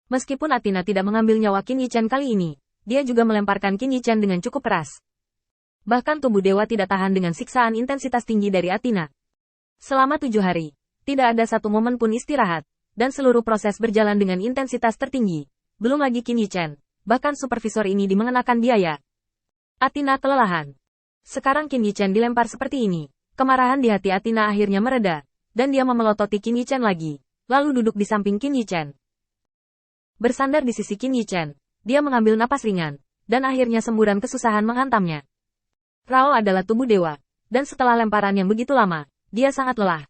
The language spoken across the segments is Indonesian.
Meskipun Athena tidak mengambil nyawa Qin Yichen kali ini, dia juga melemparkan Qin Yichen dengan cukup keras. Bahkan tubuh dewa tidak tahan dengan siksaan intensitas tinggi dari Athena. Selama 7 hari, tidak ada satu momen pun istirahat, dan seluruh proses berjalan dengan intensitas tertinggi. Belum lagi Qin Yichen, bahkan supervisor ini dimengenakan biaya. Athena kelelahan. Sekarang Qin Yichen dilempar seperti ini. Kemarahan di hati Athena akhirnya mereda, dan dia memelototi Qin Yichen lagi, lalu duduk di samping Qin Yichen. Bersandar di sisi Qin Yichen, dia mengambil napas ringan, dan akhirnya semburan kesusahan menghantamnya. Rao adalah tubuh dewa, dan setelah lemparan yang begitu lama, dia sangat lelah.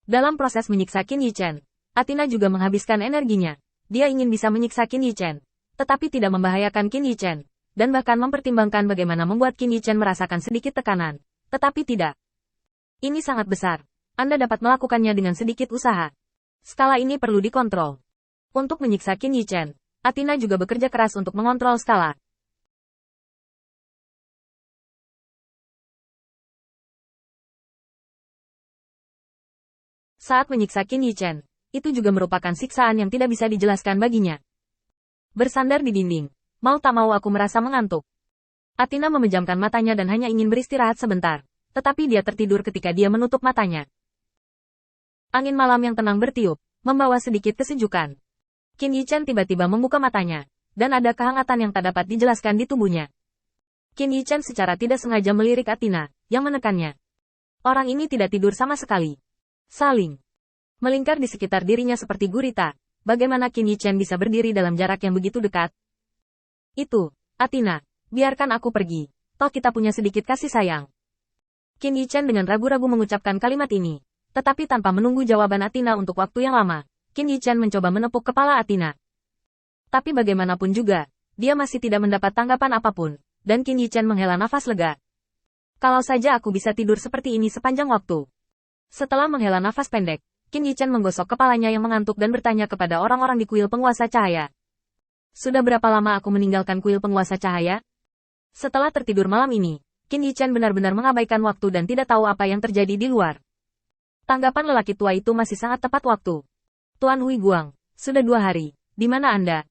Dalam proses menyiksa Qin Yichen, Athena juga menghabiskan energinya. Dia ingin bisa menyiksa Qin Yichen, tetapi tidak membahayakan Qin Yichen, dan bahkan mempertimbangkan bagaimana membuat Qin Yichen merasakan sedikit tekanan. Tetapi tidak. Ini sangat besar. Anda dapat melakukannya dengan sedikit usaha. Skala ini perlu dikontrol. Untuk menyiksa Qin Yichen, Athena juga bekerja keras untuk mengontrol skala. Saat menyiksa Qin Yichen, itu juga merupakan siksaan yang tidak bisa dijelaskan baginya. Bersandar di dinding, mau tak mau aku merasa mengantuk. Athena memejamkan matanya dan hanya ingin beristirahat sebentar, tetapi dia tertidur ketika dia menutup matanya. Angin malam yang tenang bertiup, membawa sedikit kesejukan. Qin Yichen tiba-tiba membuka matanya, dan ada kehangatan yang tak dapat dijelaskan di tubuhnya. Qin Yichen secara tidak sengaja melirik Athena, yang menekannya. Orang ini tidak tidur sama sekali. Saling melingkar di sekitar dirinya seperti gurita. Bagaimana Qin Yichen bisa berdiri dalam jarak yang begitu dekat? Itu, Athena, biarkan aku pergi. Toh kita punya sedikit kasih sayang. Qin Yichen dengan ragu-ragu mengucapkan kalimat ini, tetapi tanpa menunggu jawaban Athena untuk waktu yang lama. Qin Yichen mencoba menepuk kepala Athena. Tapi bagaimanapun juga, dia masih tidak mendapat tanggapan apapun, dan Qin Yichen menghela nafas lega. Kalau saja aku bisa tidur seperti ini sepanjang waktu. Setelah menghela nafas pendek, Qin Yichen menggosok kepalanya yang mengantuk dan bertanya kepada orang-orang di kuil penguasa cahaya. Sudah berapa lama aku meninggalkan kuil penguasa cahaya? Setelah tertidur malam ini, Qin Yichen benar-benar mengabaikan waktu dan tidak tahu apa yang terjadi di luar. Tanggapan lelaki tua itu masih sangat tepat waktu. Tuan Hui Guang, sudah 2 hari, di mana Anda?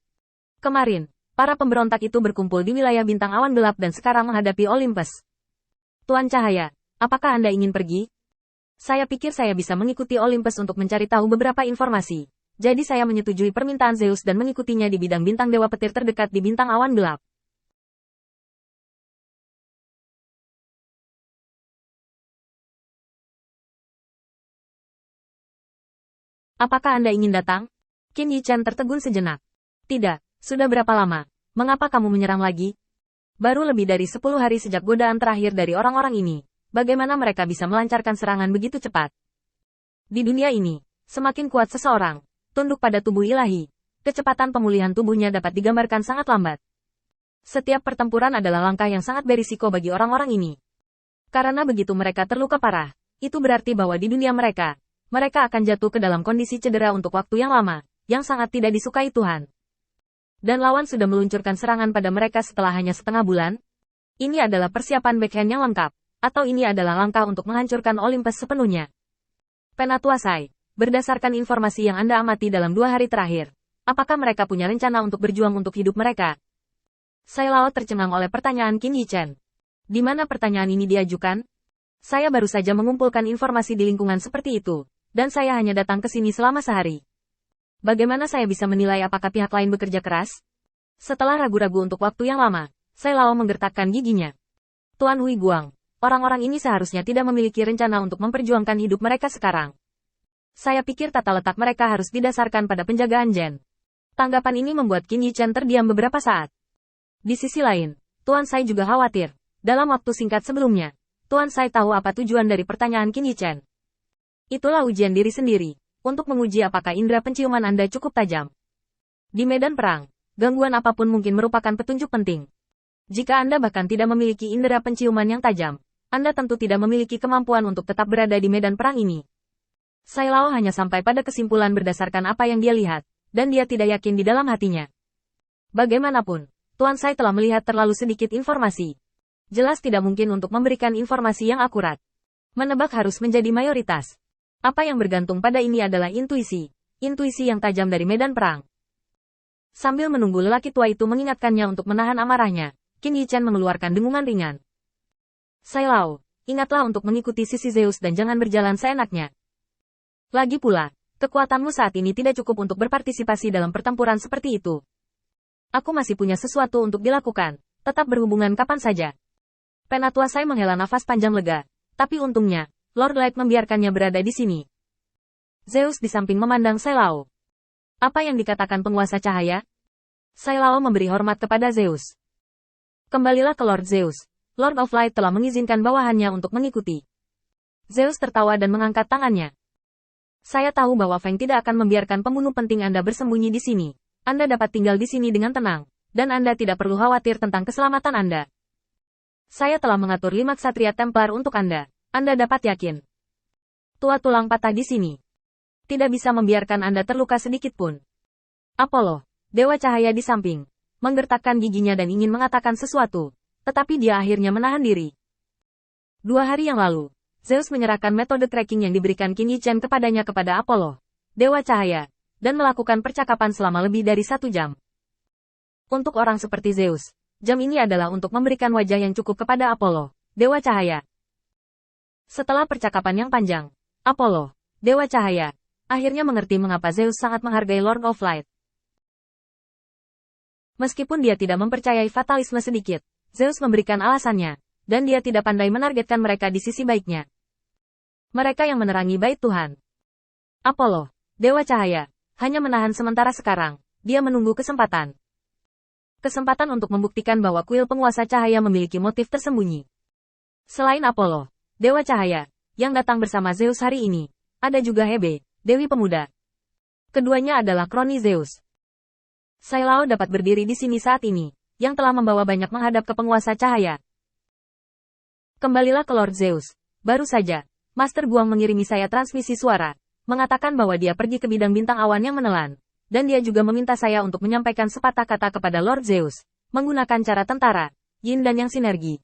Kemarin, para pemberontak itu berkumpul di wilayah bintang awan gelap dan sekarang menghadapi Olympus. Tuan Cahaya, apakah Anda ingin pergi? Saya pikir saya bisa mengikuti Olympus untuk mencari tahu beberapa informasi. Jadi saya menyetujui permintaan Zeus dan mengikutinya di bidang bintang dewa petir terdekat di bintang awan gelap. Apakah Anda ingin datang? Qin Yichen tertegun sejenak. Tidak, sudah berapa lama? Mengapa kamu menyerang lagi? Baru lebih dari 10 hari sejak godaan terakhir dari orang-orang ini. Bagaimana mereka bisa melancarkan serangan begitu cepat? Di dunia ini, semakin kuat seseorang, tunduk pada tubuh ilahi, kecepatan pemulihan tubuhnya dapat digambarkan sangat lambat. Setiap pertempuran adalah langkah yang sangat berisiko bagi orang-orang ini. Karena begitu mereka terluka parah, itu berarti bahwa di dunia mereka akan jatuh ke dalam kondisi cedera untuk waktu yang lama, yang sangat tidak disukai Tuhan. Dan lawan sudah meluncurkan serangan pada mereka setelah hanya setengah bulan? Ini adalah persiapan backhand yang lengkap, atau ini adalah langkah untuk menghancurkan Olympus sepenuhnya. Penatua Sai, berdasarkan informasi yang Anda amati dalam 2 hari terakhir, apakah mereka punya rencana untuk berjuang untuk hidup mereka? Sai Lao tercengang oleh pertanyaan Qin Yichen. Di mana pertanyaan ini diajukan? Saya baru saja mengumpulkan informasi di lingkungan seperti itu. Dan saya hanya datang ke sini selama sehari. Bagaimana saya bisa menilai apakah pihak lain bekerja keras? Setelah ragu-ragu untuk waktu yang lama, Sai Lao menggertakkan giginya. Tuan Hui Guang, orang-orang ini seharusnya tidak memiliki rencana untuk memperjuangkan hidup mereka sekarang. Saya pikir tata letak mereka harus didasarkan pada penjagaan Jen. Tanggapan ini membuat Qin Yichen terdiam beberapa saat. Di sisi lain, Tuan Sai juga khawatir. Dalam waktu singkat sebelumnya, Tuan Sai tahu apa tujuan dari pertanyaan Qin Yichen. Itulah ujian diri sendiri, untuk menguji apakah indera penciuman Anda cukup tajam. Di medan perang, gangguan apapun mungkin merupakan petunjuk penting. Jika Anda bahkan tidak memiliki indera penciuman yang tajam, Anda tentu tidak memiliki kemampuan untuk tetap berada di medan perang ini. Sai Lao hanya sampai pada kesimpulan berdasarkan apa yang dia lihat, dan dia tidak yakin di dalam hatinya. Bagaimanapun, Tuan Sai telah melihat terlalu sedikit informasi. Jelas tidak mungkin untuk memberikan informasi yang akurat. Menebak harus menjadi mayoritas. Apa yang bergantung pada ini adalah intuisi. Intuisi yang tajam dari medan perang. Sambil menunggu lelaki tua itu mengingatkannya untuk menahan amarahnya, Qin Yichen mengeluarkan dengungan ringan. Sai Lao, ingatlah untuk mengikuti sisi Zeus dan jangan berjalan seenaknya. Lagi pula, kekuatanmu saat ini tidak cukup untuk berpartisipasi dalam pertempuran seperti itu. Aku masih punya sesuatu untuk dilakukan, tetap berhubungan kapan saja. Penatua Sai menghela nafas panjang lega, tapi untungnya, Lord Light membiarkannya berada di sini. Zeus di samping memandang Sai Lao. Apa yang dikatakan penguasa cahaya? Sai Lao memberi hormat kepada Zeus. Kembalilah ke Lord Zeus. Lord of Light telah mengizinkan bawahannya untuk mengikuti. Zeus tertawa dan mengangkat tangannya. Saya tahu bahwa Feng tidak akan membiarkan pembunuh penting Anda bersembunyi di sini. Anda dapat tinggal di sini dengan tenang, dan Anda tidak perlu khawatir tentang keselamatan Anda. Saya telah mengatur 5 ksatria Templar untuk Anda. Anda dapat yakin. Tua tulang patah di sini. Tidak bisa membiarkan Anda terluka sedikit pun. Apollo, Dewa Cahaya di samping, menggertakkan giginya dan ingin mengatakan sesuatu, tetapi dia akhirnya menahan diri. 2 hari yang lalu, Zeus menyerahkan metode tracking yang diberikan Qin Yichen kepadanya kepada Apollo, Dewa Cahaya, dan melakukan percakapan selama lebih dari 1 jam. Untuk orang seperti Zeus, jam ini adalah untuk memberikan wajah yang cukup kepada Apollo, Dewa Cahaya. Setelah percakapan yang panjang, Apollo, Dewa Cahaya, akhirnya mengerti mengapa Zeus sangat menghargai Lord of Light. Meskipun dia tidak mempercayai fatalisme sedikit, Zeus memberikan alasannya, dan dia tidak pandai menargetkan mereka di sisi baiknya. Mereka yang menerangi bait Tuhan. Apollo, Dewa Cahaya, hanya menahan sementara sekarang, dia menunggu kesempatan. Kesempatan untuk membuktikan bahwa kuil penguasa cahaya memiliki motif tersembunyi. Selain Apollo, Dewa Cahaya, yang datang bersama Zeus hari ini, ada juga Hebe, Dewi Pemuda. Keduanya adalah kroni Zeus. Sai Lao dapat berdiri di sini saat ini, yang telah membawa banyak menghadap ke penguasa cahaya. Kembalilah ke Lord Zeus. Baru saja, Master Guang mengirimi saya transmisi suara, mengatakan bahwa dia pergi ke bidang bintang awan yang menelan, dan dia juga meminta saya untuk menyampaikan sepatah kata kepada Lord Zeus, menggunakan cara tentara, yin dan yang sinergi.